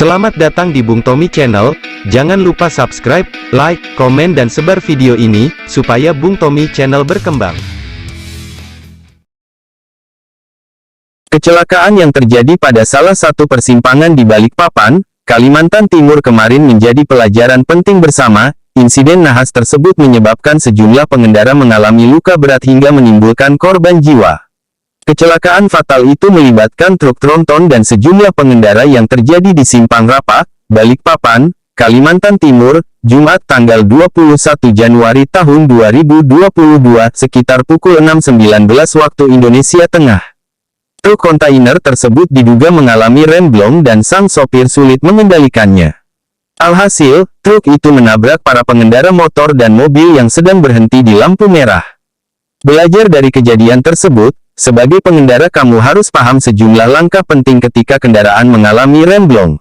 Selamat datang di Bung Tommy Channel. Jangan lupa subscribe, like, komen dan sebar video ini, supaya Bung Tommy Channel berkembang. Kecelakaan yang terjadi pada salah satu persimpangan di Balikpapan, Kalimantan Timur kemarin menjadi pelajaran penting bersama. Insiden nahas tersebut menyebabkan sejumlah pengendara mengalami luka berat hingga menimbulkan korban jiwa. Kecelakaan fatal itu melibatkan truk tronton dan sejumlah pengendara yang terjadi di Simpang Rapa, Balikpapan, Kalimantan Timur, Jumat tanggal 21 Januari tahun 2022 sekitar pukul 6.19 waktu Indonesia Tengah. Truk kontainer tersebut diduga mengalami remblong dan sang sopir sulit mengendalikannya. Alhasil, truk itu menabrak para pengendara motor dan mobil yang sedang berhenti di lampu merah. Belajar dari kejadian tersebut, sebagai pengendara kamu harus paham sejumlah langkah penting ketika kendaraan mengalami remblong.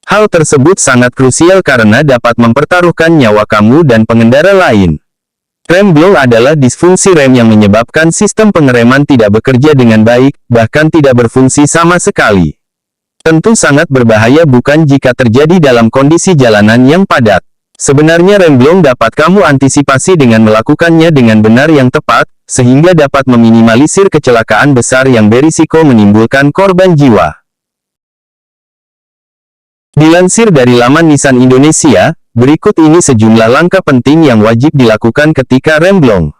Hal tersebut sangat krusial karena dapat mempertaruhkan nyawa kamu dan pengendara lain. Remblong adalah disfungsi rem yang menyebabkan sistem pengereman tidak bekerja dengan baik, bahkan tidak berfungsi sama sekali. Tentu sangat berbahaya bukan jika terjadi dalam kondisi jalanan yang padat. Sebenarnya remblong dapat kamu antisipasi dengan melakukannya dengan benar yang tepat, sehingga dapat meminimalisir kecelakaan besar yang berisiko menimbulkan korban jiwa. Dilansir dari laman Nissan Indonesia, berikut ini sejumlah langkah penting yang wajib dilakukan ketika remblong.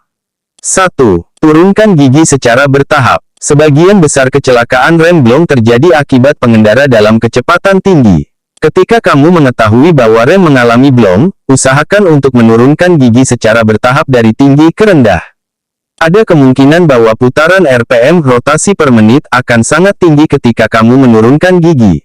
1. Turunkan gigi secara bertahap. Sebagian besar kecelakaan remblong terjadi akibat pengendara dalam kecepatan tinggi. Ketika kamu mengetahui bahwa rem mengalami blong, usahakan untuk menurunkan gigi secara bertahap dari tinggi ke rendah. Ada kemungkinan bahwa putaran RPM rotasi per menit akan sangat tinggi ketika kamu menurunkan gigi.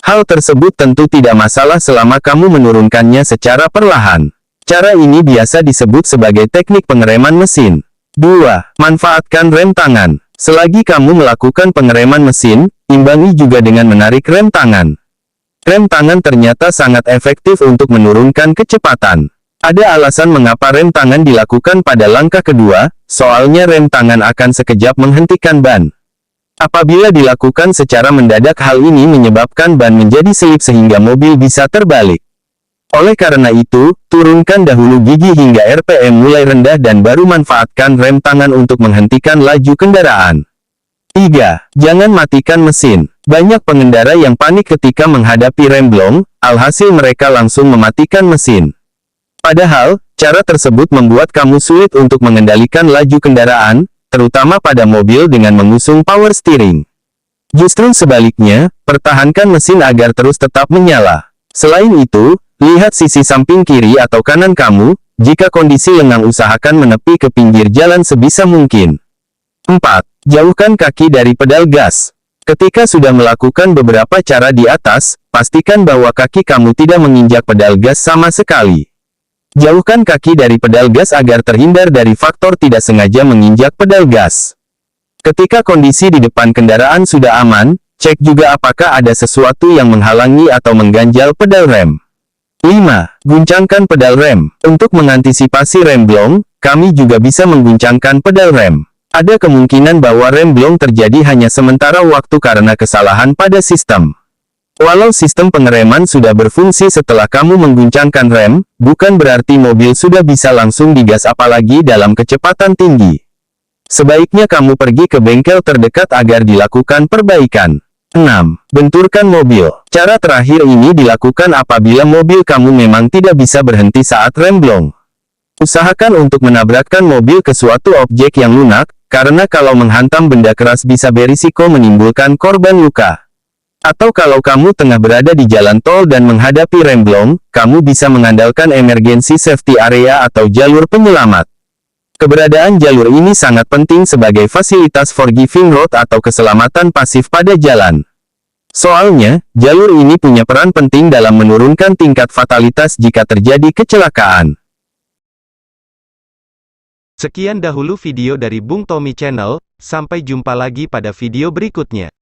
Hal tersebut tentu tidak masalah selama kamu menurunkannya secara perlahan. Cara ini biasa disebut sebagai teknik pengereman mesin. 2. Manfaatkan rem tangan. Selagi kamu melakukan pengereman mesin, imbangi juga dengan menarik rem tangan. Rem tangan ternyata sangat efektif untuk menurunkan kecepatan. Ada alasan mengapa rem tangan dilakukan pada langkah kedua, soalnya rem tangan akan sekejap menghentikan ban. Apabila dilakukan secara mendadak, hal ini menyebabkan ban menjadi selip sehingga mobil bisa terbalik. Oleh karena itu, turunkan dahulu gigi hingga RPM mulai rendah dan baru manfaatkan rem tangan untuk menghentikan laju kendaraan. 3. Jangan matikan mesin. Banyak pengendara yang panik ketika menghadapi remblong, alhasil mereka langsung mematikan mesin. Padahal, cara tersebut membuat kamu sulit untuk mengendalikan laju kendaraan, terutama pada mobil dengan mengusung power steering. Justru sebaliknya, pertahankan mesin agar terus tetap menyala. Selain itu, lihat sisi samping kiri atau kanan kamu, jika kondisi lengang usahakan menepi ke pinggir jalan sebisa mungkin. 4. Jauhkan kaki dari pedal gas. Ketika sudah melakukan beberapa cara di atas, pastikan bahwa kaki kamu tidak menginjak pedal gas sama sekali. Jauhkan kaki dari pedal gas agar terhindar dari faktor tidak sengaja menginjak pedal gas. Ketika kondisi di depan kendaraan sudah aman, cek juga apakah ada sesuatu yang menghalangi atau mengganjal pedal rem. 5. Guncangkan pedal rem. Untuk mengantisipasi remblong, kami juga bisa mengguncangkan pedal rem. Ada kemungkinan bahwa remblong terjadi hanya sementara waktu karena kesalahan pada sistem. Walau sistem pengereman sudah berfungsi setelah kamu mengguncangkan rem, bukan berarti mobil sudah bisa langsung digas apalagi dalam kecepatan tinggi. Sebaiknya kamu pergi ke bengkel terdekat agar dilakukan perbaikan. 6. Benturkan mobil. Cara terakhir ini dilakukan apabila mobil kamu memang tidak bisa berhenti saat remblong. Usahakan untuk menabrakkan mobil ke suatu objek yang lunak, karena kalau menghantam benda keras bisa berisiko menimbulkan korban luka. Atau kalau kamu tengah berada di jalan tol dan menghadapi remblong, kamu bisa mengandalkan emergency safety area atau jalur penyelamat. Keberadaan jalur ini sangat penting sebagai fasilitas forgiving road atau keselamatan pasif pada jalan. Soalnya, jalur ini punya peran penting dalam menurunkan tingkat fatalitas jika terjadi kecelakaan. Sekian dahulu video dari Bung Tommy Channel, sampai jumpa lagi pada video berikutnya.